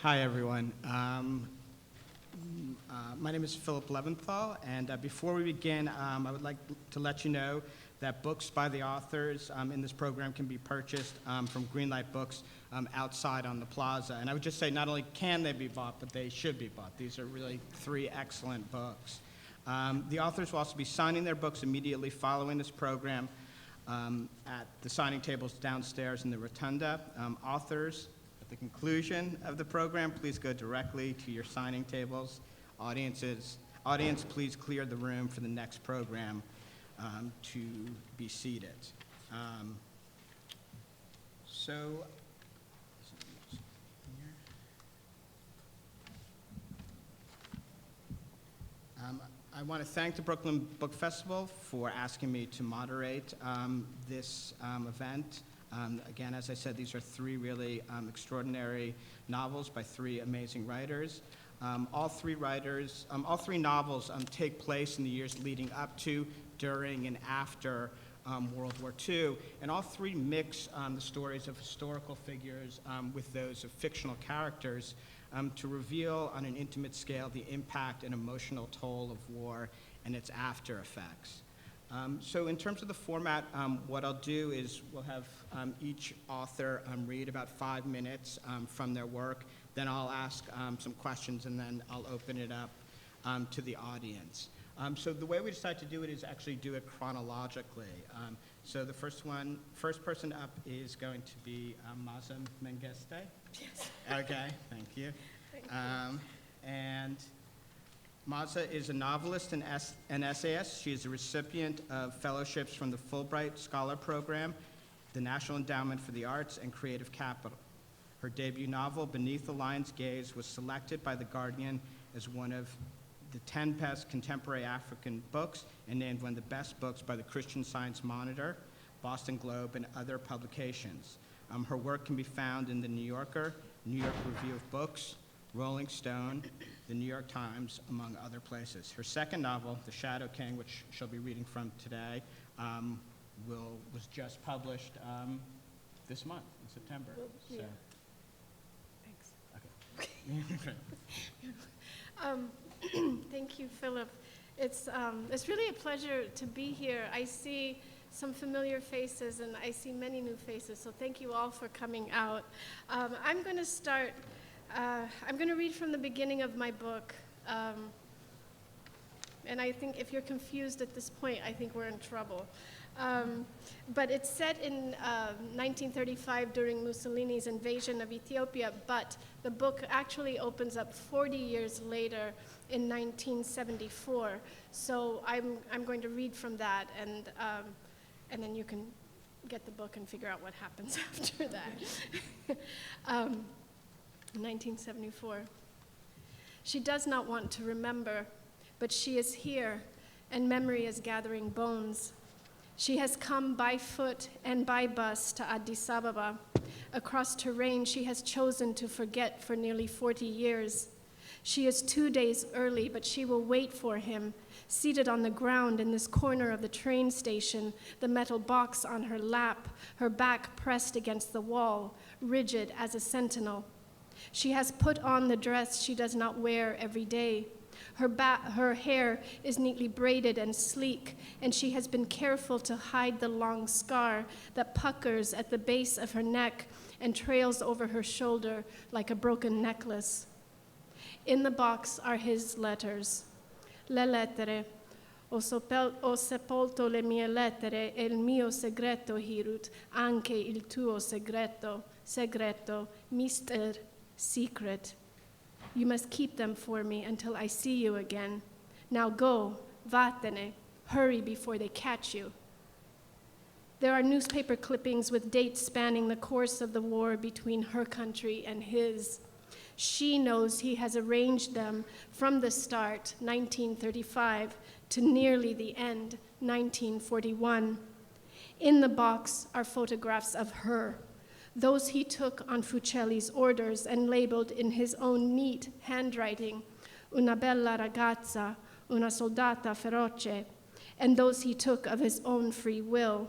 Hi, everyone. My name is Philip Leventhal, and before we begin, I would like to let you know that books by the authors in this program can be purchased from Greenlight Books outside on the plaza. And I would just say not only can they be bought, but they should be bought. These are really 3 excellent books. The authors will also be signing their books immediately following this program at the signing tables downstairs in the rotunda. Authors, at the conclusion of the program, please go directly to your signing tables. Audience, please clear the room for the next program to be seated. I want to thank the Brooklyn Book Festival for asking me to moderate this event. Again, as I said, these are 3 really extraordinary novels by 3 amazing writers. All 3 novels take place in the years leading up to, during, and after World War II, and all 3 mix the stories of historical figures with those of fictional characters to reveal on an intimate scale the impact and emotional toll of war and its after effects. So in terms of the format, what I'll do is we'll have each author read about 5 minutes from their work. Then I'll ask some questions, and then I'll open it up to the audience. So the way we decided to do it is actually do it chronologically. So the first person up is going to be Maaza Mengiste. Yes. Okay, thank you. Thank you. And Maaza is a novelist and essayist. She is a recipient of fellowships from the Fulbright Scholar Program, the National Endowment for the Arts, and Creative Capital. Her debut novel, Beneath the Lion's Gaze, was selected by The Guardian as one of the 10 best contemporary African books and named one of the best books by the Christian Science Monitor, Boston Globe, and other publications. Her work can be found in The New Yorker, New York Review of Books, Rolling Stone, The New York Times, among other places. Her second novel, The Shadow King, which she'll be reading from today, was just published this month, in September. Well, yeah. So. Thanks. Okay. Thank you, Philip. It's really a pleasure to be here. I see some familiar faces, and I see many new faces, so thank you all for coming out. I'm going to start, I'm going to read from the beginning of my book, and I think if you're confused at this point, I think we're in trouble. But it's set in 1935 during Mussolini's invasion of Ethiopia, but the book actually opens up 40 years later in 1974. So I'm going to read from that, and then you can get the book and figure out what happens after that. 1974. She does not want to remember, but she is here, and memory is gathering bones. She has come by foot and by bus to Addis Ababa. Across terrain she has chosen to forget for nearly 40 years. She is 2 days early, but she will wait for him, seated on the ground in this corner of the train station, the metal box on her lap, her back pressed against the wall, rigid as a sentinel. She has put on the dress she does not wear every day. Her hair is neatly braided and sleek, and she has been careful to hide the long scar that puckers at the base of her neck and trails over her shoulder like a broken necklace. In the box are his letters. Le lettere. Ho sepolto le mie lettere e il mio segreto, Hirut, anche il tuo segreto, mister, secret. You must keep them for me until I see you again. Now go, vattene, hurry before they catch you. There are newspaper clippings with dates spanning the course of the war between her country and his. She knows he has arranged them from the start, 1935, to nearly the end, 1941. In the box are photographs of her, those he took on Fucelli's orders and labeled in his own neat handwriting, una bella ragazza, una soldata feroce, and those he took of his own free will,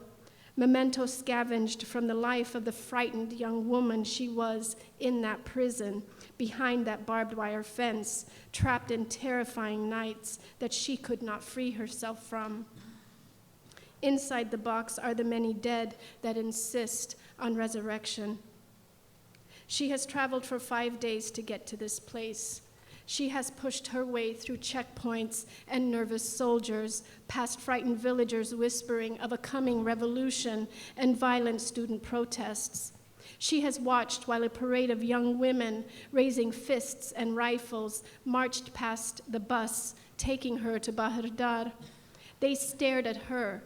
Memento scavenged from the life of the frightened young woman she was in that prison, behind that barbed wire fence, trapped in terrifying nights that she could not free herself from. Inside the box are the many dead that insist on resurrection. She has traveled for 5 days to get to this place. She has pushed her way through checkpoints and nervous soldiers, past frightened villagers whispering of a coming revolution and violent student protests. She has watched while a parade of young women raising fists and rifles marched past the bus, taking her to Bahir Dar. They stared at her,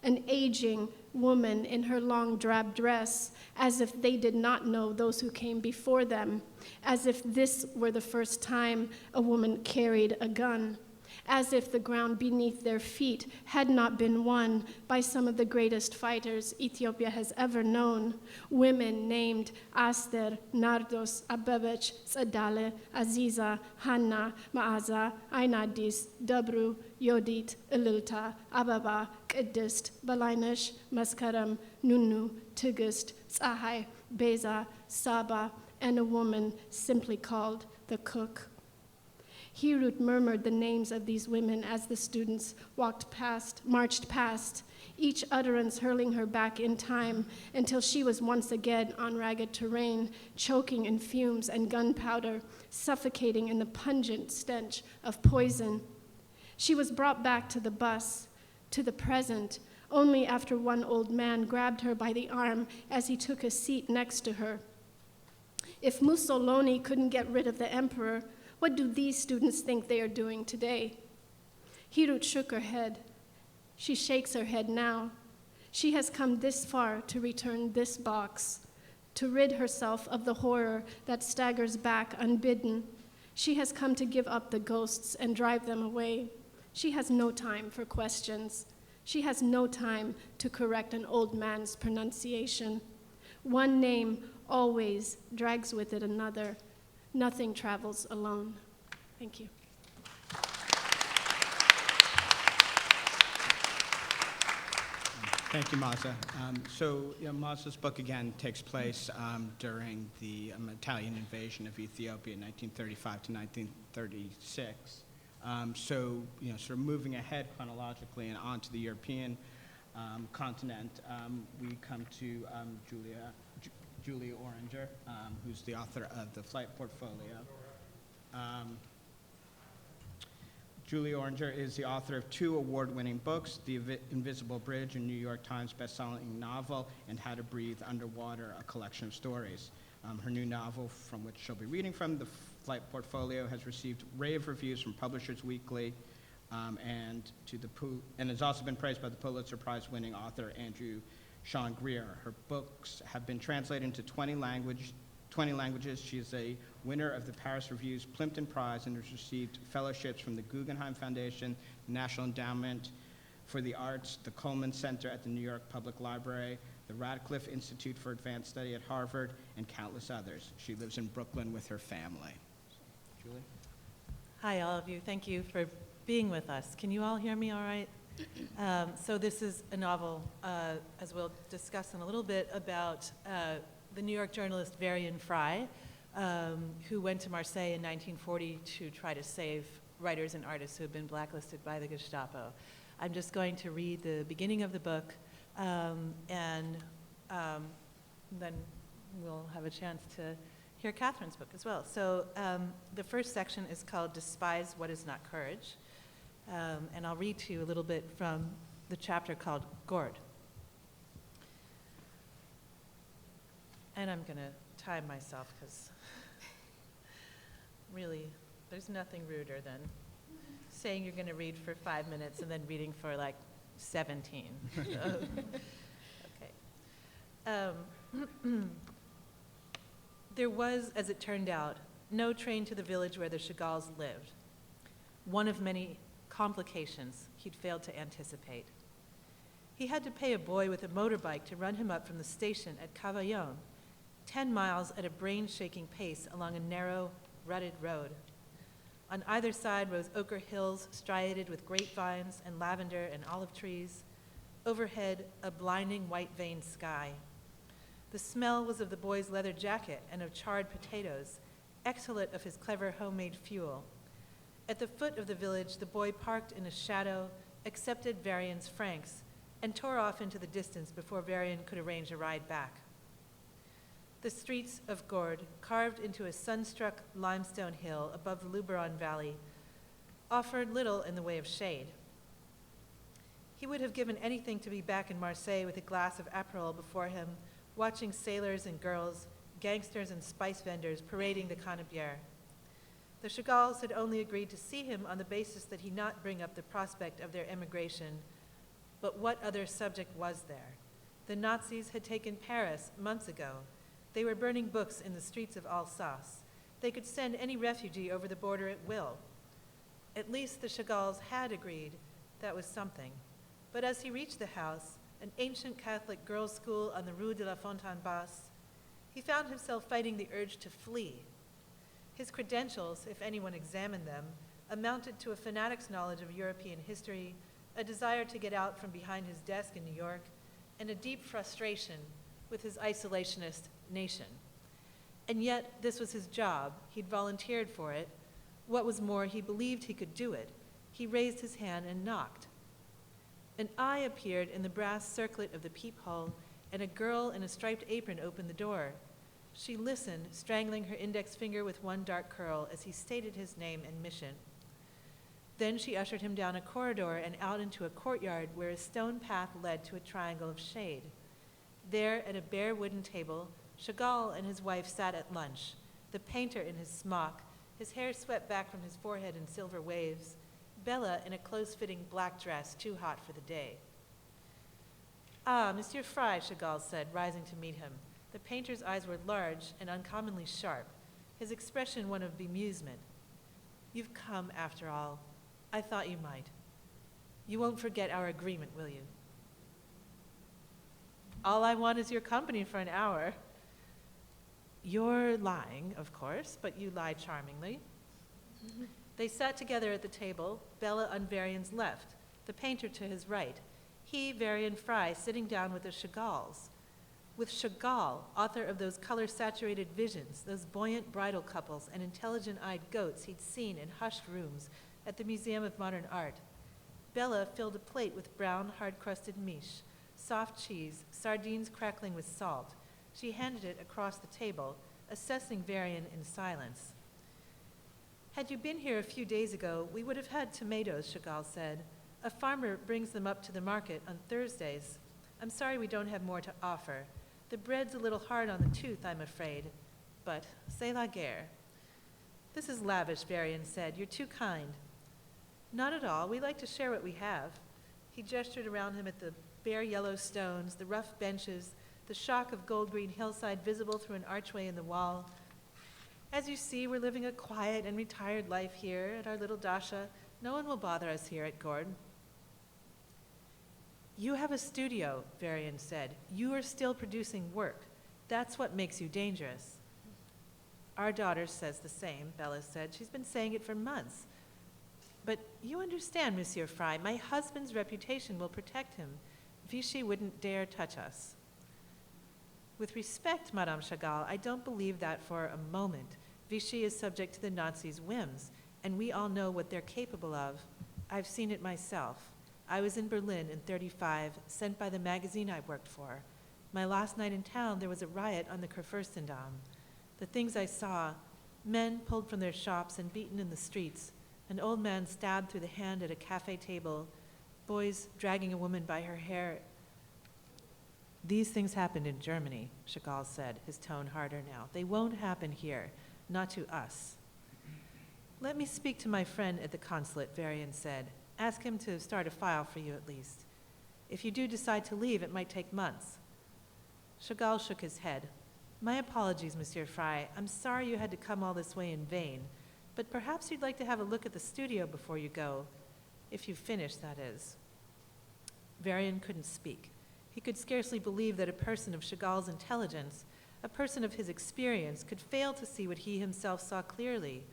an aging woman in her long drab dress, as if they did not know those who came before them, as if this were the first time a woman carried a gun, as if the ground beneath their feet had not been won by some of the greatest fighters Ethiopia has ever known, women named Aster, Nardos, Abebech, Tzadale, Aziza, Hanna, Maaza, Ainadis, Dabru, Yodit, Ililta, Ababa, ቅድስት, Balainesh, Maskaram, Nunu, Tigist, Tzahai, Beza, Saba, and a woman simply called the cook. Hirut murmured the names of these women as the students marched past, each utterance hurling her back in time until she was once again on ragged terrain, choking in fumes and gunpowder, suffocating in the pungent stench of poison. She was brought back to the bus, to the present, only after one old man grabbed her by the arm as he took a seat next to her. If Mussolini couldn't get rid of the emperor, what do these students think they are doing today? Hirut shook her head. She shakes her head now. She has come this far to return this box, to rid herself of the horror that staggers back unbidden. She has come to give up the ghosts and drive them away. She has no time for questions. She has no time to correct an old man's pronunciation. One name always drags with it another. Nothing travels alone. Thank you. Thank you, Maaza. Maaza's book, again, takes place during the Italian invasion of Ethiopia in 1935 to 1936. Sort of moving ahead chronologically and onto the European continent, we come to Julia Orringer, who's the author of The Flight Portfolio. Julia Orringer is the author of 2 award-winning books, The Invisible Bridge, a New York Times bestselling novel, and How to Breathe Underwater, a collection of stories. Her new novel, from which she'll be reading from, The Flight Portfolio, has received rave reviews from Publishers Weekly and has also been praised by the Pulitzer Prize-winning author Andrew Sean Greer. Her books have been translated into 20 languages. She is a winner of the Paris Review's Plimpton Prize and has received fellowships from the Guggenheim Foundation, the National Endowment for the Arts, the Coleman Center at the New York Public Library, the Radcliffe Institute for Advanced Study at Harvard, and countless others. She lives in Brooklyn with her family. Julie? Hi, all of you. Thank you for being with us. Can you all hear me all right? So this is a novel, as we'll discuss in a little bit, about the New York journalist Varian Fry, who went to Marseille in 1940 to try to save writers and artists who had been blacklisted by the Gestapo. I'm just going to read the beginning of the book, and then we'll have a chance to hear Catherine's book as well. So the first section is called Despise What Is Not Courage, and I'll read to you a little bit from the chapter called Gourd. And I'm going to time myself because really there's nothing ruder than saying you're going to read for 5 minutes and then reading for like 17. Okay. There was, as it turned out, no train to the village where the Chagalls lived. One of many complications he'd failed to anticipate. He had to pay a boy with a motorbike to run him up from the station at Cavaillon, 10 miles at a brain-shaking pace along a narrow, rutted road. On either side rose ochre hills striated with grapevines and lavender and olive trees, Overhead, a blinding white-veined sky. The smell was of the boy's leather jacket and of charred potatoes, exhalate of his clever homemade fuel. At the foot of the village, the boy parked in a shadow, accepted Varian's francs, and tore off into the distance before Varian could arrange a ride back. The streets of Gord, carved into a sun-struck limestone hill above the Luberon Valley, offered little in the way of shade. He would have given anything to be back in Marseille with a glass of Aperol before him, watching sailors and girls, gangsters and spice vendors parading the Canebière. The Chagalls had only agreed to see him on the basis that he not bring up the prospect of their emigration, but what other subject was there? The Nazis had taken Paris months ago. They were burning books in the streets of Alsace. They could send any refugee over the border at will. At least the Chagalls had agreed that was something. But as he reached the house, an ancient Catholic girls' school on the Rue de la Fontaine Basse, he found himself fighting the urge to flee. His credentials, if anyone examined them, amounted to a fanatic's knowledge of European history, a desire to get out from behind his desk in New York, and a deep frustration with his isolationist nation. And yet, this was his job. He'd volunteered for it. What was more, he believed he could do it. He raised his hand and knocked. An eye appeared in the brass circlet of the peephole, and a girl in a striped apron opened the door. She listened, strangling her index finger with one dark curl as he stated his name and mission. Then she ushered him down a corridor and out into a courtyard where a stone path led to a triangle of shade. There, at a bare wooden table, Chagall and his wife sat at lunch, the painter in his smock, his hair swept back from his forehead in silver waves, Bella in a close-fitting black dress too hot for the day. "Ah, Monsieur Fry," Chagall said, rising to meet him. The painter's eyes were large and uncommonly sharp, his expression one of bemusement. "You've come, after all. I thought you might. You won't forget our agreement, will you?" "All I want is your company for an hour." "You're lying, of course, but you lie charmingly." They sat together at the table, Bella on Varian's left, the painter to his right, he, Varian Fry, sitting down with the Chagalls. With Chagall, author of those color-saturated visions, those buoyant bridal couples and intelligent-eyed goats he'd seen in hushed rooms at the Museum of Modern Art. Bella filled a plate with brown, hard-crusted miche, soft cheese, sardines crackling with salt. She handed it across the table, assessing Varian in silence. "Had you been here a few days ago, we would have had tomatoes," Chagall said. "A farmer brings them up to the market on Thursdays. I'm sorry we don't have more to offer. The bread's a little hard on the tooth, I'm afraid. But c'est la guerre." "This is lavish," Varian said. "You're too kind." "Not at all. We like to share what we have." He gestured around him at the bare yellow stones, the rough benches, the shock of gold-green hillside visible through an archway in the wall. "As you see, we're living a quiet and retired life here at our little Dasha. No one will bother us here at Gord." "You have a studio," Varian said. "You are still producing work. That's what makes you dangerous." "Our daughter says the same," Bella said. "She's been saying it for months. But you understand, Monsieur Fry, my husband's reputation will protect him. Vichy wouldn't dare touch us." "With respect, Madame Chagall, I don't believe that for a moment. Vichy is subject to the Nazis' whims, and we all know what they're capable of. I've seen it myself. I was in Berlin in '35, sent by the magazine I worked for. My last night in town, there was a riot on the Kurfürstendamm. The things I saw, men pulled from their shops and beaten in the streets, an old man stabbed through the hand at a cafe table, boys dragging a woman by her hair. These things happened in Germany," Chagall said, his tone harder now. "They won't happen here, not to us." "Let me speak to my friend at the consulate," Varian said. "Ask him to start a file for you at least. If you do decide to leave, it might take months." Chagall shook his head. "My apologies, Monsieur Fry. I'm sorry you had to come all this way in vain, but perhaps you'd like to have a look at the studio before you go. If you've finished, that is." Varian couldn't speak. He could scarcely believe that a person of Chagall's intelligence, a person of his experience, could fail to see what he himself saw clearly.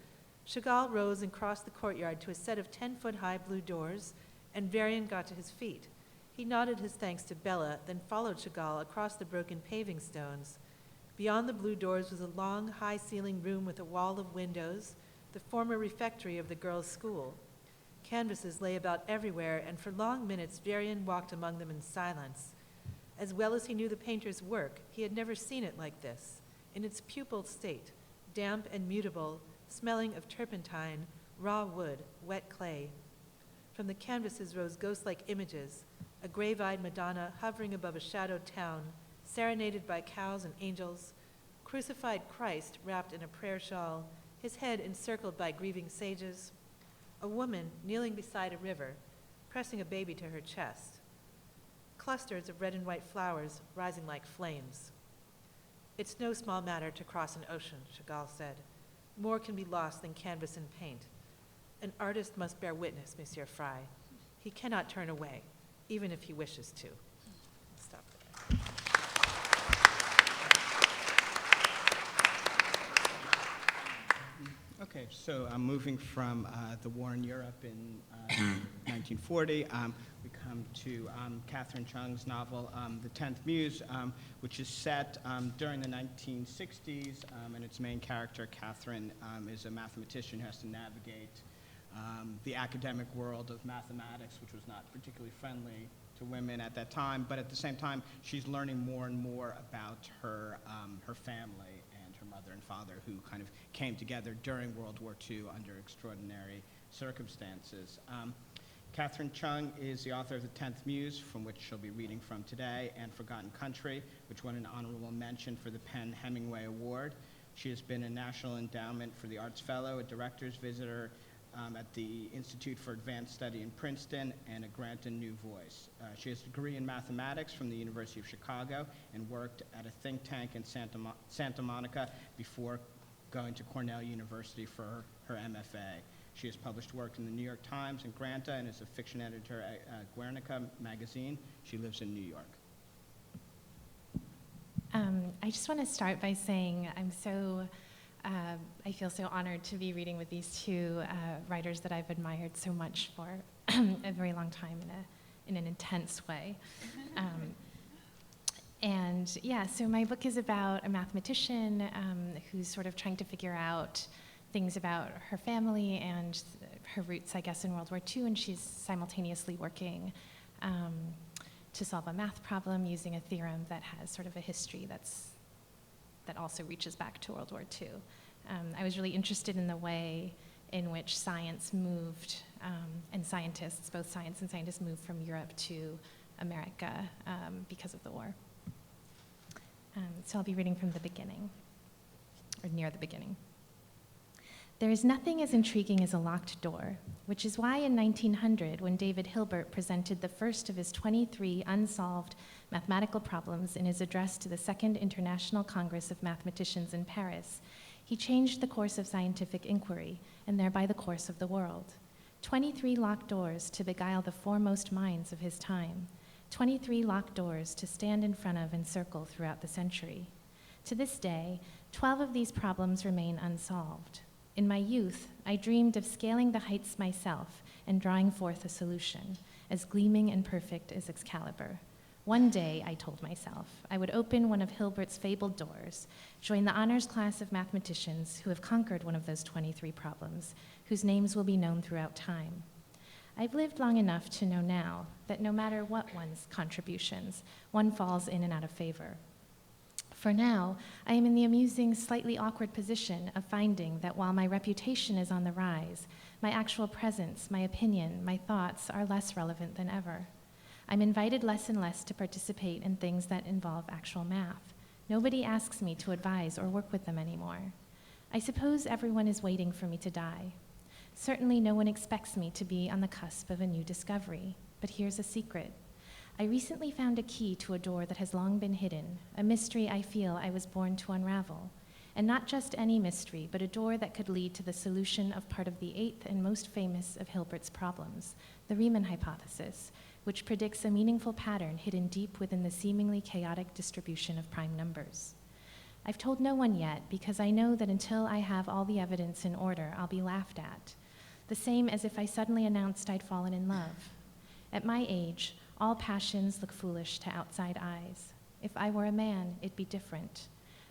Chagall rose and crossed the courtyard to a set of 10-foot-high blue doors, and Varian got to his feet. He nodded his thanks to Bella, then followed Chagall across the broken paving stones. Beyond the blue doors was a long, high-ceilinged room with a wall of windows, the former refectory of the girls' school. Canvases lay about everywhere, and for long minutes Varian walked among them in silence. As well as he knew the painter's work, he had never seen it like this, in its pupil state, damp and mutable, smelling of turpentine, raw wood, wet clay. From the canvases rose ghost-like images, a grave-eyed Madonna hovering above a shadowed town, serenaded by cows and angels, crucified Christ wrapped in a prayer shawl, his head encircled by grieving sages, a woman kneeling beside a river, pressing a baby to her chest, clusters of red and white flowers rising like flames. It's no small matter to cross an ocean, Chagall said. More can be lost than canvas and paint. An artist must bear witness, Monsieur Fry. He cannot turn away, even if he wishes to. Stop there. Okay, so moving from the war in Europe in 1940, we come to Catherine Chung's novel, The Tenth Muse, which is set during the 1960s, and its main character, Catherine, is a mathematician who has to navigate the academic world of mathematics, which was not particularly friendly to women at that time, but at the same time, she's learning more and more about her family and her mother and father, who kind of came together during World War II under extraordinary circumstances. Catherine Chung is the author of The Tenth Muse, from which she'll be reading from today, and Forgotten Country, which won an honorable mention for the PEN Hemingway Award. She has been a National Endowment for the Arts Fellow, a Director's Visitor at the Institute for Advanced Study in Princeton, and a grant in New Voice. She has a degree in mathematics from the University of Chicago and worked at a think tank in Santa Monica before going to Cornell University for her MFA. She has published work in the New York Times and Granta, and is a fiction editor at Guernica magazine. She lives in New York. I just want to start by saying I feel so honored to be reading with these two writers that I've admired so much for a very long time in an intense way. And yeah, so my book is about a mathematician who's sort of trying to figure out things about her family and her roots, I guess, in World War II, and she's simultaneously working to solve a math problem using a theorem that has sort of a history that also reaches back to World War II. I was really interested in the way in which science moved, and scientists, both science and scientists, moved from Europe to America because of the war. So I'll be reading from the beginning, or near the beginning. There is nothing as intriguing as a locked door, which is why in 1900, when David Hilbert presented the first of his 23 unsolved mathematical problems in his address to the Second International Congress of Mathematicians in Paris, he changed the course of scientific inquiry, and thereby the course of the world. 23 locked doors to beguile the foremost minds of his time. 23 locked doors to stand in front of and circle throughout the century. To this day, 12 of these problems remain unsolved. In my youth, I dreamed of scaling the heights myself and drawing forth a solution, as gleaming and perfect as Excalibur. One day, I told myself, I would open one of Hilbert's fabled doors, join the honors class of mathematicians who have conquered one of those 23 problems, whose names will be known throughout time. I've lived long enough to know now that no matter what one's contributions, one falls in and out of favor. For now, I am in the amusing, slightly awkward position of finding that while my reputation is on the rise, my actual presence, my opinion, my thoughts are less relevant than ever. I'm invited less and less to participate in things that involve actual math. Nobody asks me to advise or work with them anymore. I suppose everyone is waiting for me to die. Certainly no one expects me to be on the cusp of a new discovery, but here's a secret. I recently found a key to a door that has long been hidden, a mystery I feel I was born to unravel. And not just any mystery, but a door that could lead to the solution of part of the 8th and most famous of Hilbert's problems, the Riemann hypothesis, which predicts a meaningful pattern hidden deep within the seemingly chaotic distribution of prime numbers. I've told no one yet because I know that until I have all the evidence in order, I'll be laughed at, the same as if I suddenly announced I'd fallen in love. At my age, All passions look foolish to outside eyes. If I were a man, it'd be different.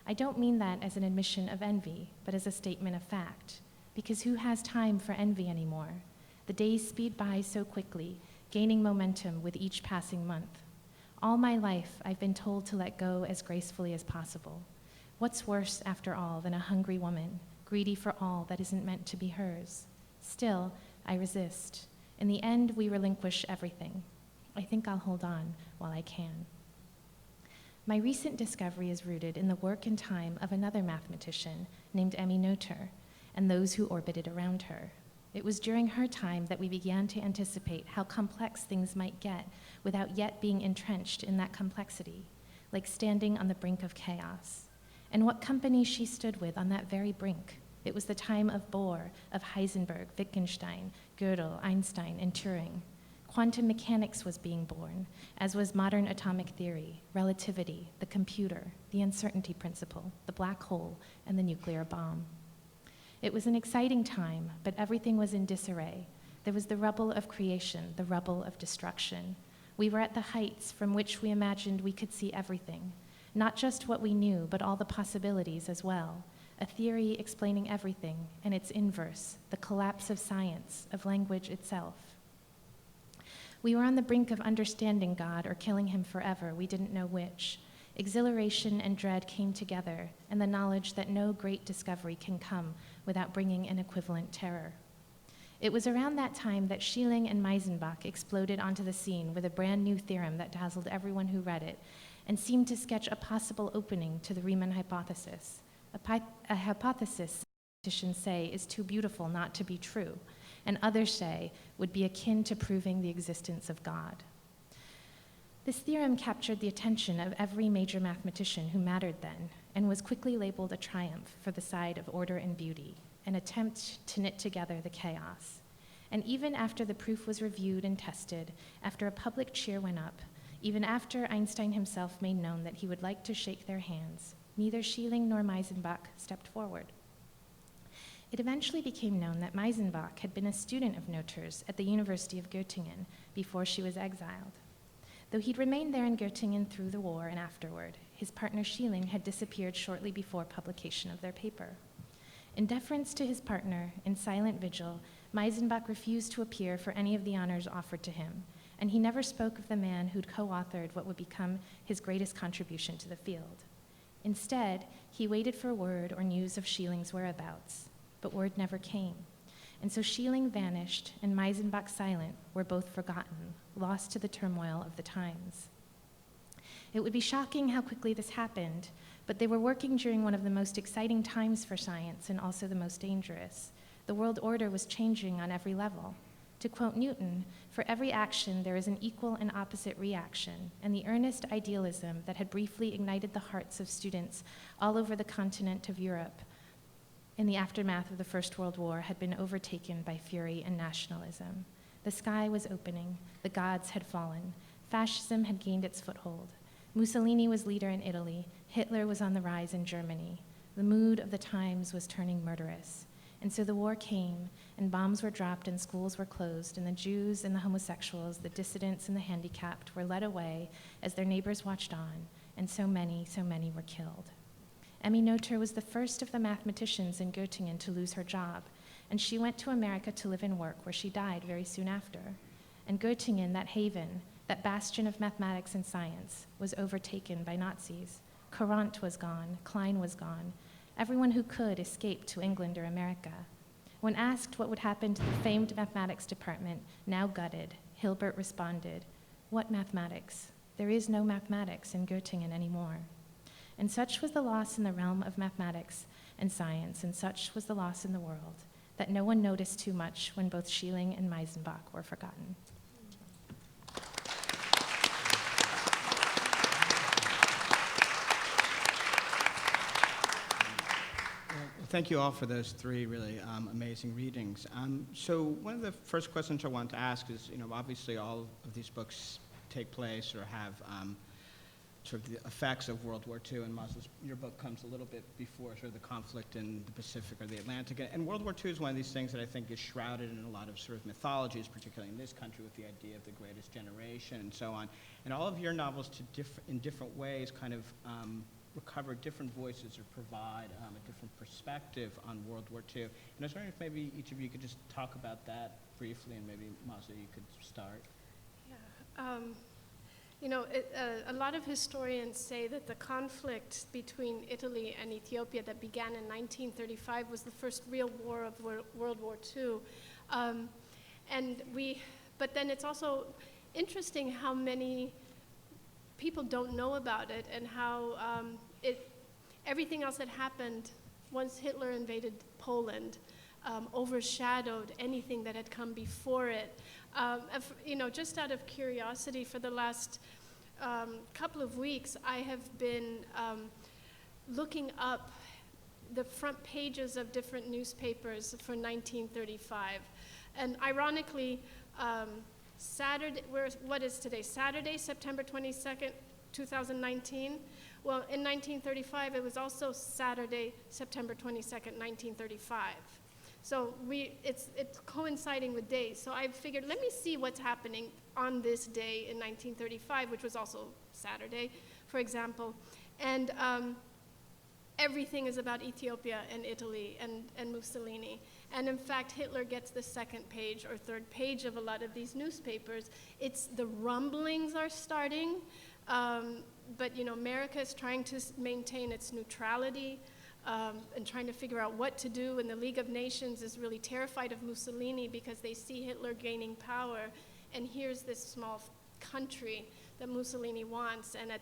I don't mean that as an admission of envy, but as a statement of fact. Because who has time for envy anymore? The days speed by so quickly, gaining momentum with each passing month. All my life, I've been told to let go as gracefully as possible. What's worse, after all, than a hungry woman, greedy for all that isn't meant to be hers? Still, I resist. In the end, we relinquish everything. I think I'll hold on while I can. My recent discovery is rooted in the work and time of another mathematician named Emmy Noether and those who orbited around her. It was during her time that we began to anticipate how complex things might get without yet being entrenched in that complexity, like standing on the brink of chaos. And what company she stood with on that very brink. It was the time of Bohr, of Heisenberg, Wittgenstein, Gödel, Einstein, and Turing. Quantum mechanics was being born, as was modern atomic theory, relativity, the computer, the uncertainty principle, the black hole, and the nuclear bomb. It was an exciting time, but everything was in disarray. There was the rubble of creation, the rubble of destruction. We were at the heights from which we imagined we could see everything, not just what we knew, but all the possibilities as well. A theory explaining everything, and its inverse, the collapse of science, of language itself. We were on the brink of understanding God or killing him forever, we didn't know which. Exhilaration and dread came together, and the knowledge that no great discovery can come without bringing an equivalent terror. It was around that time that Schilling and Meisenbach exploded onto the scene with a brand new theorem that dazzled everyone who read it and seemed to sketch a possible opening to the Riemann hypothesis, a hypothesis mathematicians say is too beautiful not to be true, and others say would be akin to proving the existence of God. This theorem captured the attention of every major mathematician who mattered then, and was quickly labeled a triumph for the side of order and beauty, an attempt to knit together the chaos. And even after the proof was reviewed and tested, after a public cheer went up, even after Einstein himself made known that he would like to shake their hands, neither Schilling nor Meisenbach stepped forward. It eventually became known that Meisenbach had been a student of Noether's at the University of Göttingen before she was exiled. Though he'd remained there in Göttingen through the war and afterward, his partner Schilling had disappeared shortly before publication of their paper. In deference to his partner, in silent vigil, Meisenbach refused to appear for any of the honors offered to him, and he never spoke of the man who'd co-authored what would become his greatest contribution to the field. Instead, he waited for word or news of Schilling's whereabouts, but word never came. And so Schilling vanished and Meisenbach silent were both forgotten, lost to the turmoil of the times. It would be shocking how quickly this happened, but they were working during one of the most exciting times for science and also the most dangerous. The world order was changing on every level. To quote Newton, for every action there is an equal and opposite reaction, and the earnest idealism that had briefly ignited the hearts of students all over the continent of Europe in the aftermath of the First World War had been overtaken by fury and nationalism. The sky was opening, the gods had fallen, fascism had gained its foothold. Mussolini was leader in Italy, Hitler was on the rise in Germany. The mood of the times was turning murderous. And so the war came, and bombs were dropped, and schools were closed, and the Jews and the homosexuals, the dissidents and the handicapped were led away as their neighbors watched on, and so many were killed. Emmy Noether was the first of the mathematicians in Göttingen to lose her job, and she went to America to live and work, where she died very soon after. And Göttingen, that haven, that bastion of mathematics and science, was overtaken by Nazis. Courant was gone, Klein was gone. Everyone who could escaped to England or America. When asked what would happen to the famed mathematics department, now gutted, Hilbert responded, "What mathematics? There is no mathematics in Göttingen anymore." And such was the loss in the realm of mathematics and science, and such was the loss in the world, that no one noticed too much when both Schilling and Meisenbach were forgotten. Thank you all for those three really amazing readings. So one of the first questions I want to ask is, obviously all of these books take place or have sort of the effects of World War II, and Maaza's, your book comes a little bit before sort of the conflict in the Pacific or the Atlantic. And World War II is one of these things that I think is shrouded in a lot of sort of mythologies, particularly in this country with the idea of the greatest generation and so on. And all of your novels in different ways kind of recover different voices or provide a different perspective on World War II. And I was wondering if maybe each of you could just talk about that briefly, and maybe Maaza, you could start. Yeah. You know, a lot of historians say that the conflict between Italy and Ethiopia that began in 1935 was the first real war of World War II. But then it's also interesting how many people don't know about it, and how everything else that happened once Hitler invaded Poland overshadowed anything that had come before it. You know, just out of curiosity, for the last couple of weeks, I have been looking up the front pages of different newspapers for 1935. And ironically, Saturday, what is today? Saturday, September 22nd, 2019. Well, in 1935, it was also Saturday, September 22nd, 1935. So it's coinciding with days. So I figured, let me see what's happening on this day in 1935, which was also Saturday, for example. And everything is about Ethiopia and Italy and Mussolini. And in fact, Hitler gets the second page or third page of a lot of these newspapers. It's the rumblings are starting, but you know, America is trying to maintain its neutrality. And trying to figure out what to do, and the League of Nations is really terrified of Mussolini because they see Hitler gaining power, and here's this small country that Mussolini wants. And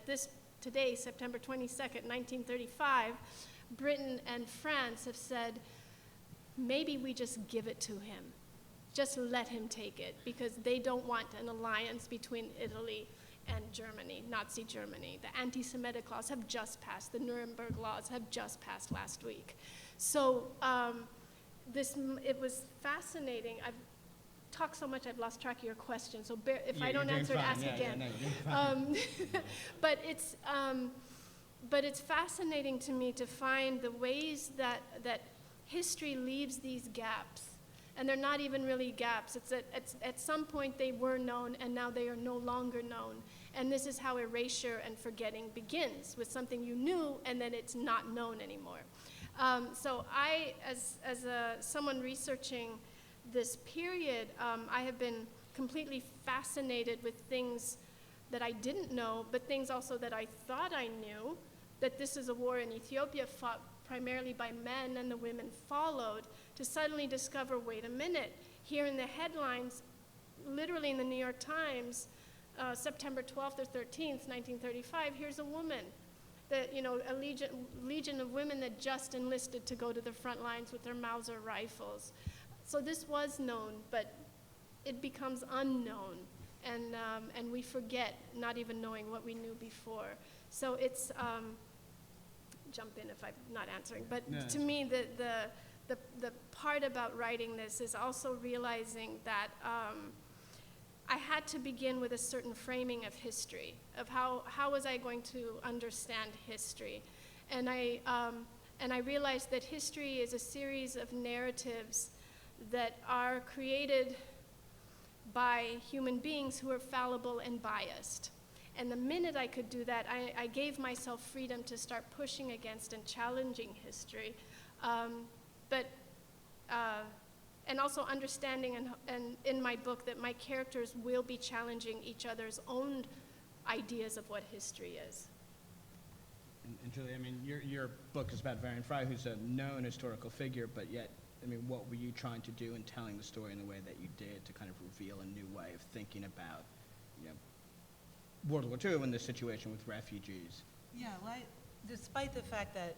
today, September 22nd, 1935, Britain and France have said, maybe we just give it to him. Just let him take it, because they don't want an alliance between Italy and Germany, Nazi Germany. The anti-Semitic laws have just passed. The Nuremberg laws have just passed last week. So it was fascinating. I've talked so much I've lost track of your question, so if I don't answer it, ask again. But it's fascinating to me to find the ways that history leaves these gaps. And they're not even really gaps. It's at some point they were known, and now they are no longer known. And this is how erasure and forgetting begins, with something you knew, and then it's not known anymore. So I, as someone researching this period, I have been completely fascinated with things that I didn't know, but things also that I thought I knew, that this is a war in Ethiopia fought primarily by men, and the women followed, to suddenly discover, wait a minute, here in the headlines, literally in the New York Times, September 12th or 13th, 1935, here's a woman, that, you know, a legion of women that just enlisted to go to the front lines with their Mauser rifles. So this was known, but it becomes unknown, and we forget, not even knowing what we knew before. So it's, jump in if I'm not answering, but no. To me, the part about writing this is also realizing that I had to begin with a certain framing of history, of how was I going to understand history. And I realized that history is a series of narratives that are created by human beings who are fallible and biased. And the minute I could do that, I gave myself freedom to start pushing against and challenging history. And also understanding and in my book that my characters will be challenging each other's own ideas of what history is. And Julie, I mean, your book is about Varian Fry, who's a known historical figure, but yet, I mean, what were you trying to do in telling the story in the way that you did to kind of reveal a new way of thinking about, you know, World War II and the situation with refugees? Yeah, well, despite the fact that,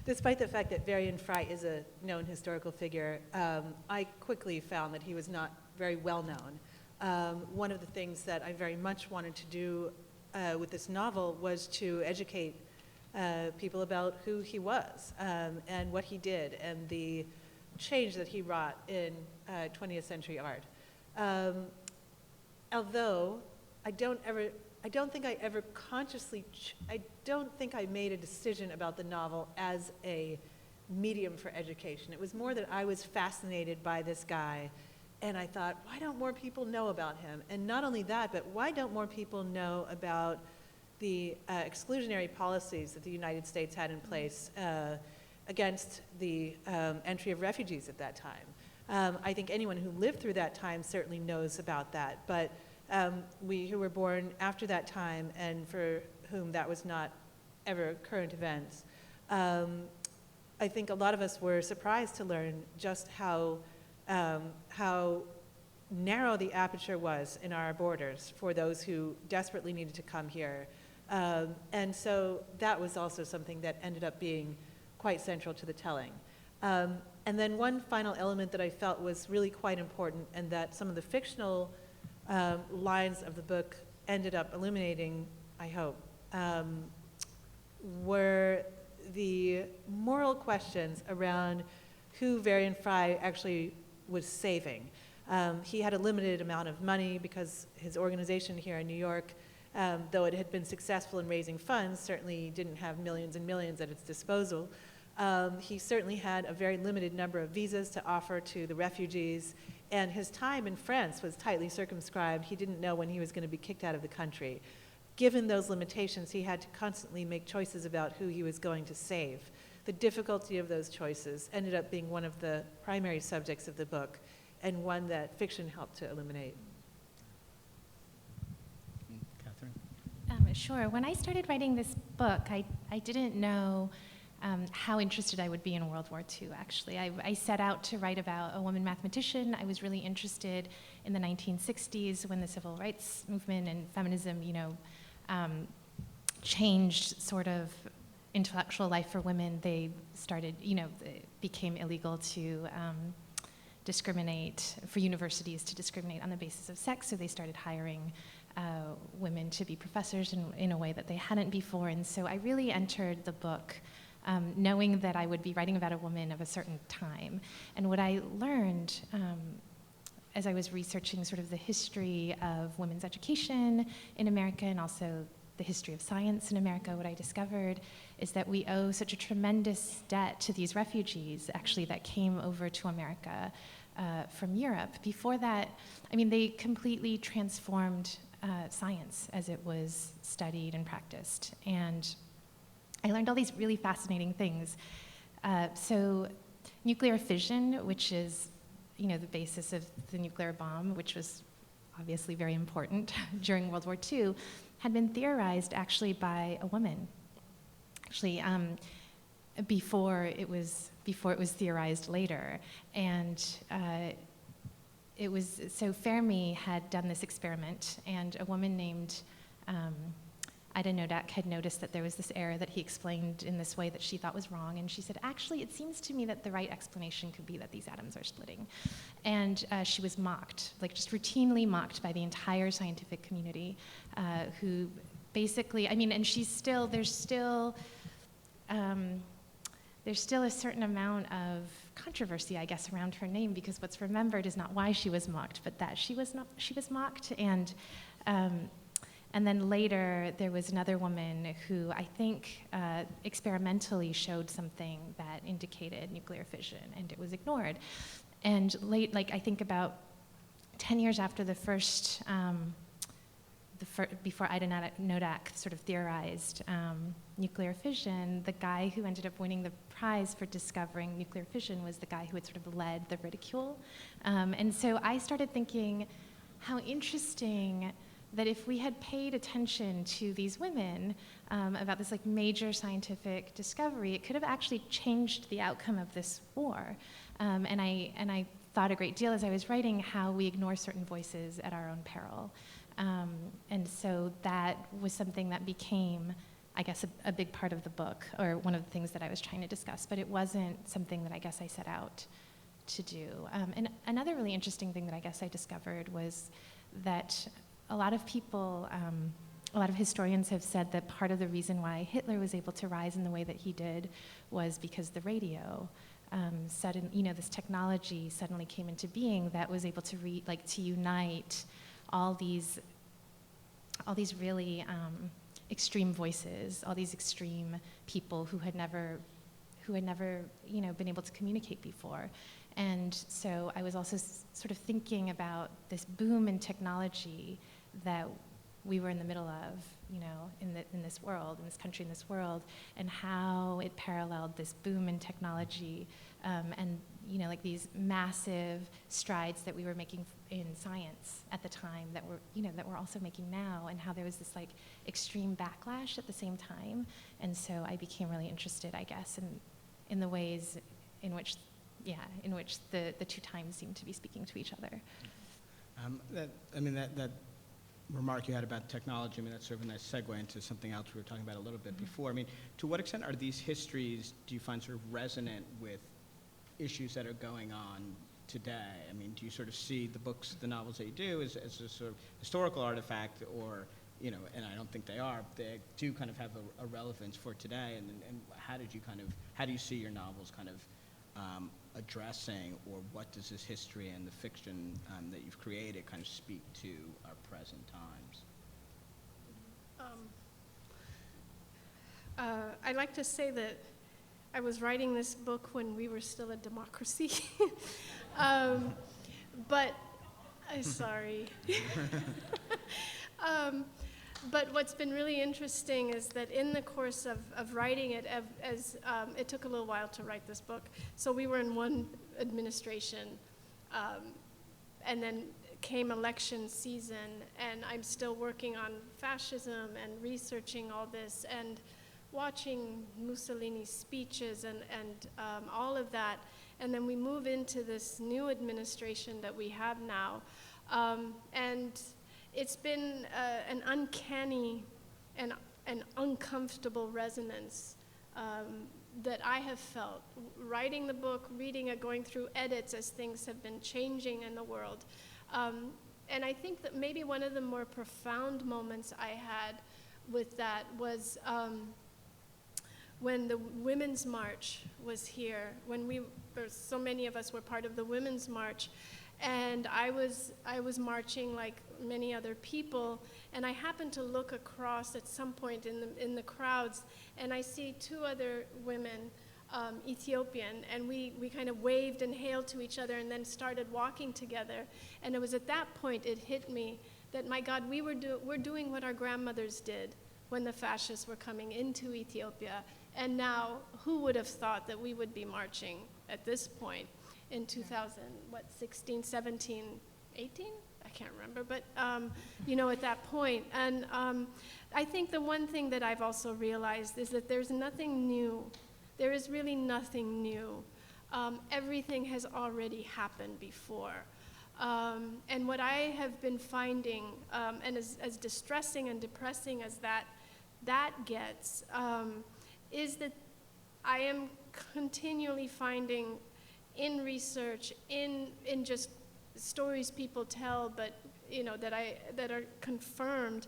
despite the fact that Varian Fry is a known historical figure, I quickly found that he was not very well known. One of the things that I very much wanted to do with this novel was to educate people about who he was and what he did and the change that he wrought in 20th century art. Although I don't think I ever consciously, I don't think I made a decision about the novel as a medium for education. It was more that I was fascinated by this guy, and I thought, why don't more people know about him? And not only that, but why don't more people know about the exclusionary policies that the United States had in place against the entry of refugees at that time? I think anyone who lived through that time certainly knows about that, but we who were born after that time and for whom that was not ever current events, I think a lot of us were surprised to learn just how narrow the aperture was in our borders for those who desperately needed to come here. And so that was also something that ended up being quite central to the telling. And then one final element that I felt was really quite important, and that some of the fictional lines of the book ended up illuminating, I hope, were the moral questions around who Varian Fry actually was saving. He had a limited amount of money because his organization here in New York, though it had been successful in raising funds, certainly didn't have millions and millions at its disposal. He certainly had a very limited number of visas to offer to the refugees, and his time in France was tightly circumscribed. He didn't know when he was going to be kicked out of the country. Given those limitations, he had to constantly make choices about who he was going to save. The difficulty of those choices ended up being one of the primary subjects of the book, and one that fiction helped to illuminate. Catherine? Sure. When I started writing this book, I didn't know how interested I would be in World War II, actually. I set out to write about a woman mathematician. I was really interested in the 1960s when the civil rights movement and feminism, changed sort of intellectual life for women. They started, it became illegal to discriminate, for universities to discriminate on the basis of sex, so they started hiring women to be professors in a way that they hadn't before. And so I really entered the book knowing that I would be writing about a woman of a certain time. And what I learned as I was researching sort of the history of women's education in America and also the history of science in America, what I discovered is that we owe such a tremendous debt to these refugees, actually, that came over to America from Europe. Before that, they completely transformed science as it was studied and practiced. And I learned all these really fascinating things. So nuclear fission, which is the basis of the nuclear bomb, which was obviously very important during World War II, had been theorized actually by a woman. Actually, before it was theorized later, and Fermi had done this experiment, and a woman named Ida Nodak had noticed that there was this error that he explained in this way that she thought was wrong, and she said, actually, it seems to me that the right explanation could be that these atoms are splitting. And she was mocked, just routinely mocked by the entire scientific community, who basically, and there's still a certain amount of controversy, I guess, around her name, because what's remembered is not why she was mocked, but that she was mocked. And then later, there was another woman who I think experimentally showed something that indicated nuclear fission, and it was ignored. And I think about 10 years after the first, before Ida Nodak sort of theorized nuclear fission, the guy who ended up winning the prize for discovering nuclear fission was the guy who had sort of led the ridicule. And so I started thinking, how interesting that if we had paid attention to these women about this major scientific discovery, it could have actually changed the outcome of this war. And I thought a great deal as I was writing how we ignore certain voices at our own peril. And so that was something that became, I guess, a big part of the book, or one of the things that I was trying to discuss, but it wasn't something that I guess I set out to do. And another really interesting thing that I guess I discovered was that a lot of people, a lot of historians have said that part of the reason why Hitler was able to rise in the way that he did was because the radio, this technology suddenly came into being that was able to to unite all these all these really extreme voices, all these extreme people who had never, been able to communicate before. And so I was also sort of thinking about this boom in technology that we were in the middle of, in this world, in this country, in this world, and how it paralleled this boom in technology, and like these massive strides that we were making in science at the time that we're also making now, and how there was this like extreme backlash at the same time. And so I became really interested, I guess, in the ways in which the two times seem to be speaking to each other. That remark you had about technology, that's sort of a nice segue into something else we were talking about a little bit before. To what extent are these histories, do you find sort of resonant with issues that are going on today? Do you sort of see the books, the novels that you do as a sort of historical artifact, or, and I don't think they are, they do kind of have a relevance for today, and how do you see your novels kind of addressing, or what does this history and the fiction that you've created kind of speak to our present times? I like to say that I was writing this book when we were still a democracy. But sorry. But what's been really interesting is that in the course of writing it, it took a little while to write this book. So we were in one administration, and then came election season, and I'm still working on fascism and researching all this and watching Mussolini's speeches and all of that. And then we move into this new administration that we have now. And it's been an uncanny and an uncomfortable resonance that I have felt writing the book, reading it, going through edits as things have been changing in the world. And I think that maybe one of the more profound moments I had with that was when the Women's March was here, so many of us were part of the Women's March, and I was marching like many other people, and I happened to look across at some point in the crowds, and I see two other women, Ethiopian, and we kind of waved and hailed to each other and then started walking together. And it was at that point it hit me that, my God, we're doing what our grandmothers did when the fascists were coming into Ethiopia. And now, who would have thought that we would be marching at this point in 2016, 17, 18? I can't remember, but at that point. And I think the one thing that I've also realized is that there's nothing new. There is really nothing new. Everything has already happened before. And what I have been finding, and as distressing and depressing as that gets, is that I am continually finding in research, in just stories people tell, but that are confirmed,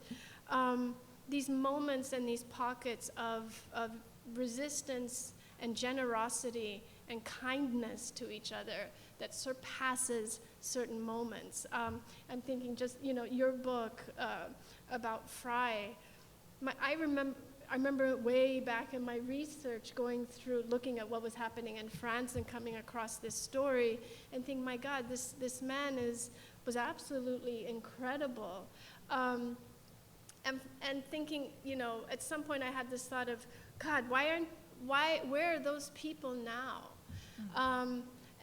these moments and these pockets of resistance and generosity and kindness to each other that surpasses certain moments. I'm thinking just, your book about Fry. I remember way back in my research going through, looking at what was happening in France and coming across this story and thinking, my God, this man was absolutely incredible. And thinking, at some point I had this thought of, God, where are those people now?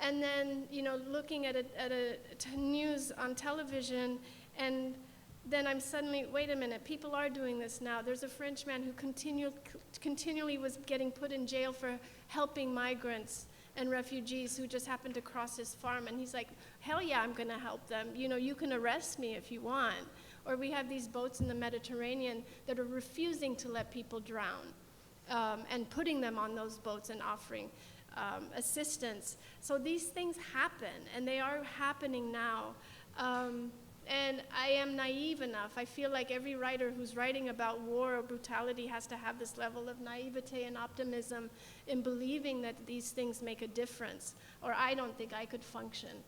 And then, looking at a news on television, and then I'm suddenly, wait a minute, people are doing this now. There's a French man who continually was getting put in jail for helping migrants and refugees who just happened to cross his farm, and he's like, hell yeah, I'm gonna help them. You can arrest me if you want. Or we have these boats in the Mediterranean that are refusing to let people drown, and putting them on those boats and offering assistance. So these things happen, and they are happening now. And I am naive enough. I feel like every writer who's writing about war or brutality has to have this level of naivete and optimism in believing that these things make a difference. Or I don't think I could function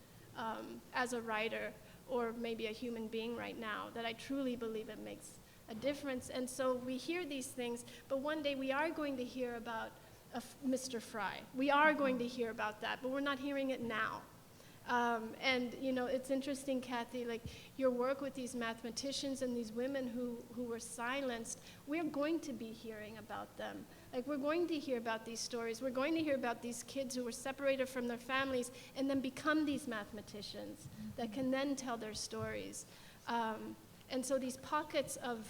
as a writer or maybe a human being right now, that I truly believe it makes a difference. And so we hear these things, but one day we are going to hear about Mr. Fry. We are going to hear about that, but we're not hearing it now. And you know, it's interesting, Kathy, like your work with these mathematicians and these women who were silenced, we're going to be hearing about them. Like, we're going to hear about these stories. We're going to hear about these kids who were separated from their families and then become these mathematicians that can then tell their stories. And so these pockets of,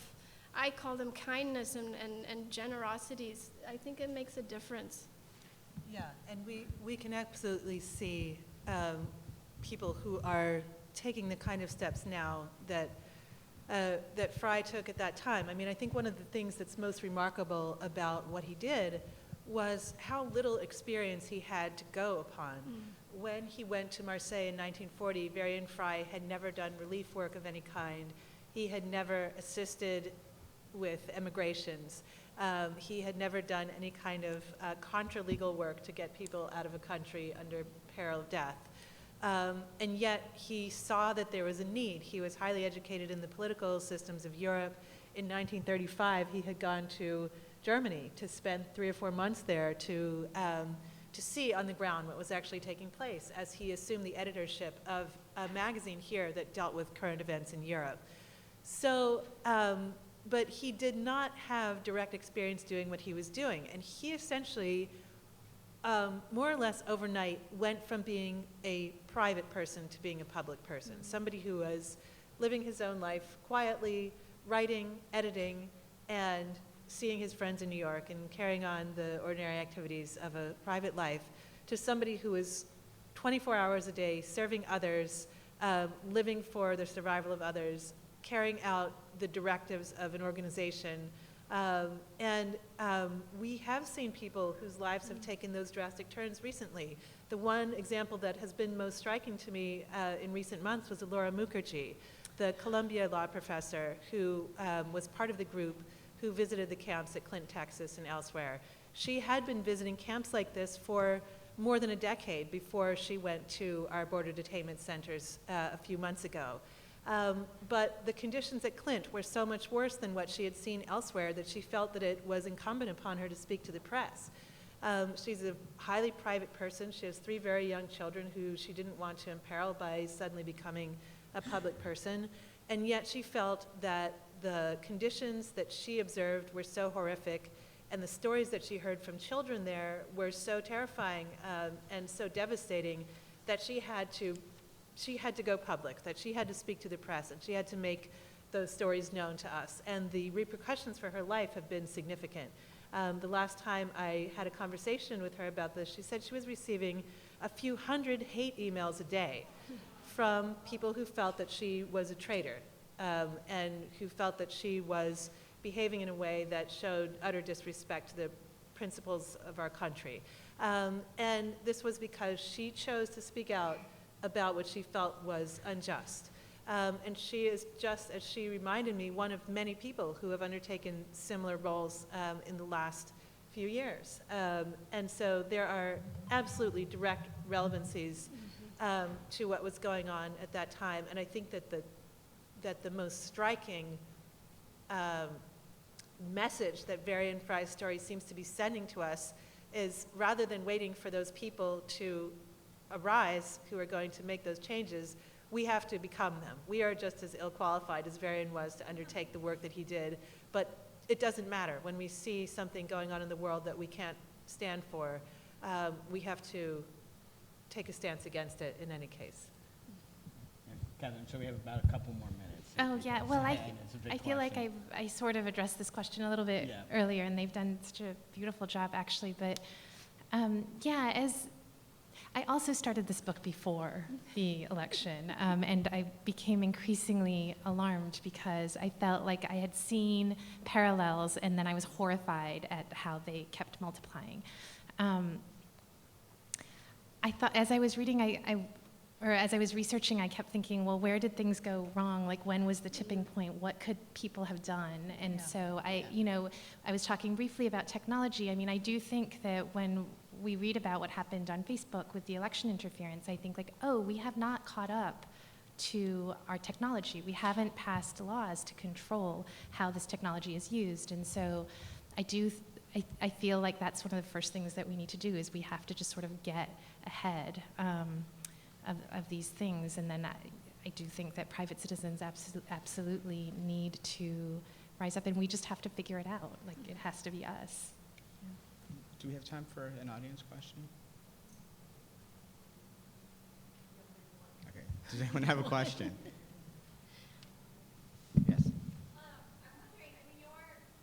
I call them kindness and generosities, I think it makes a difference. Yeah, and we can absolutely see people who are taking the kind of steps now that that Fry took at that time. I mean, I think one of the things that's most remarkable about what he did was how little experience he had to go upon. When he went to Marseille in 1940, Varian Fry had never done relief work of any kind. He had never assisted with emigrations. He had never done any kind of contra-legal work to get people out of a country under peril of death. And yet he saw that there was a need. He was highly educated in the political systems of Europe. In 1935, he had gone to Germany to spend 3 or 4 months there to see on the ground what was actually taking place as he assumed the editorship of a magazine here that dealt with current events in Europe. So, but he did not have direct experience doing what he was doing. And he essentially, more or less overnight, went from being a private person to being a public person, somebody who was living his own life quietly, writing, editing, and seeing his friends in New York and carrying on the ordinary activities of a private life, to somebody who was 24 hours a day serving others, living for the survival of others, carrying out the directives of an organization. We have seen people whose lives have taken those drastic turns recently. The one example that has been most striking to me in recent months was Laura Mukherjee, the Columbia law professor who was part of the group who visited the camps at Clint, Texas and elsewhere. She had been visiting camps like this for more than a decade before she went to our border detainment centers a few months ago. But the conditions at Clint were so much worse than what she had seen elsewhere that she felt that it was incumbent upon her to speak to the press. She's a highly private person. She has 3 very young children who she didn't want to imperil by suddenly becoming a public person. And yet she felt that the conditions that she observed were so horrific, and the stories that she heard from children there were so terrifying and so devastating that she had to go public, that she had to speak to the press, and she had to make those stories known to us. And the repercussions for her life have been significant. The last time I had a conversation with her about this, she said she was receiving a few hundred hate emails a day from people who felt that she was a traitor and who felt that she was behaving in a way that showed utter disrespect to the principles of our country. And this was because she chose to speak out about what she felt was unjust. And she is, just as she reminded me, one of many people who have undertaken similar roles in the last few years. And so there are absolutely direct relevancies to what was going on at that time. And I think that the most striking message that Varian Fry's story seems to be sending to us is, rather than waiting for those people to arise who are going to make those changes, we have to become them. We are just as ill-qualified as Varian was to undertake the work that he did, but it doesn't matter. When we see something going on in the world that we can't stand for, we have to take a stance against it in any case. Catherine, so we have about a couple more minutes. Oh, yeah. Well, And it's a big I feel like question. I sort of addressed this question a little bit Yeah. earlier, and they've done such a beautiful job, actually. But yeah, as I also started this book before the election, and I became increasingly alarmed because I felt like I had seen parallels, and then I was horrified at how they kept multiplying. I thought, as I was reading, or as I was researching, I kept thinking, well, where did things go wrong? Like, when was the tipping point? What could people have done? And so I was talking briefly about technology. I mean, I do think that when we read about what happened on Facebook with the election interference, I think like, oh, we have not caught up to our technology. We haven't passed laws to control how this technology is used. And so I feel like that's one of the first things that we need to do is we have to just sort of get ahead of these things. And then I do think that private citizens absolutely need to rise up, and we just have to figure it out. Like, it has to be us. Do we have time for an audience question? Okay. Does anyone have a question? Yes. I'm wondering, I mean,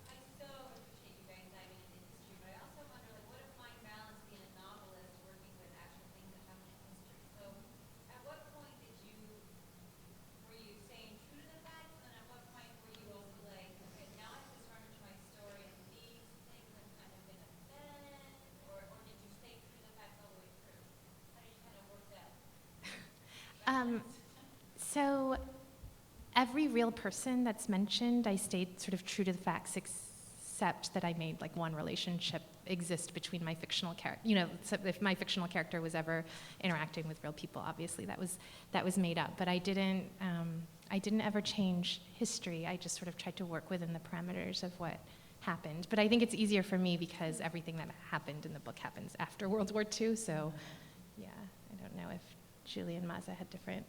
I so appreciate you guys diving into history, but I also wonder, like, what a fine balance being a novelist working with actual things that happen in history. So, at what point were you staying true to the facts, and at what point were you also like, okay, now I have to surrender to my story, and these things have kind of been a bend, or did you stay true to the facts all the way through? How did you kind of work that? So every real person that's mentioned, I stayed sort of true to the facts, except that I made like one relationship exist between my fictional character. You know, so if my fictional character was ever interacting with real people, obviously that was made up. But I didn't ever change history. I just sort of tried to work within the parameters of what happened. But I think it's easier for me because everything that happened in the book happens after World War II. So, yeah, I don't know if Julie and Maaza had different.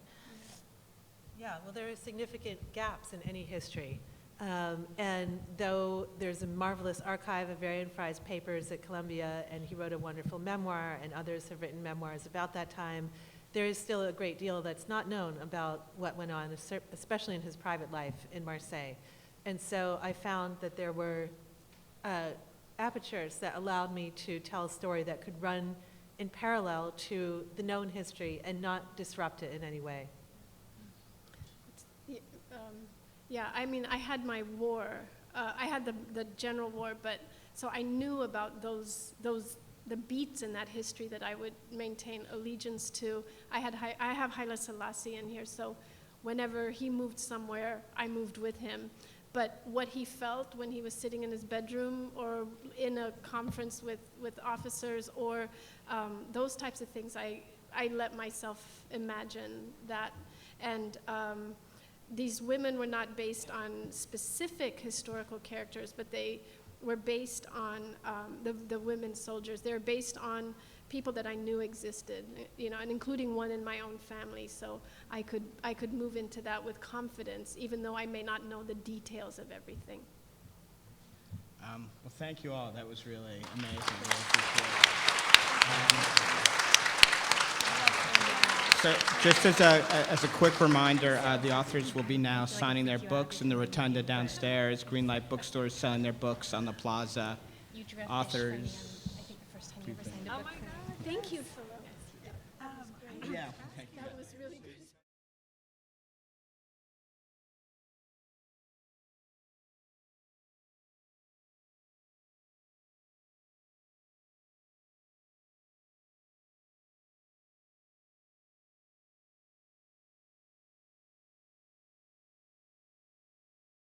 Yeah, well, there are significant gaps in any history. And though there's a marvelous archive of Varian Fry's papers at Columbia, and he wrote a wonderful memoir, and others have written memoirs about that time, there is still a great deal that's not known about what went on, especially in his private life in Marseille. And so I found that there were apertures that allowed me to tell a story that could run in parallel to the known history and not disrupt it in any way. Yeah, I mean, I had my war. I had the general war, but so I knew about the beats in that history that I would maintain allegiance to. I have Haile Selassie in here, so whenever he moved somewhere, I moved with him. But what he felt when he was sitting in his bedroom or in a conference with officers or those types of things, I let myself imagine that. And these women were not based on specific historical characters, but they were based on the women soldiers. They were based on people that I knew existed, you know, and including one in my own family. So I could move into that with confidence, even though I may not know the details of everything. Well, thank you all. That was really amazing. Really appreciate it. So just as a quick reminder, the authors will be now signing their books in the rotunda downstairs. Greenlight Bookstores selling their books on the plaza. Authors. Oh my God! Thank you, Philip. Yeah.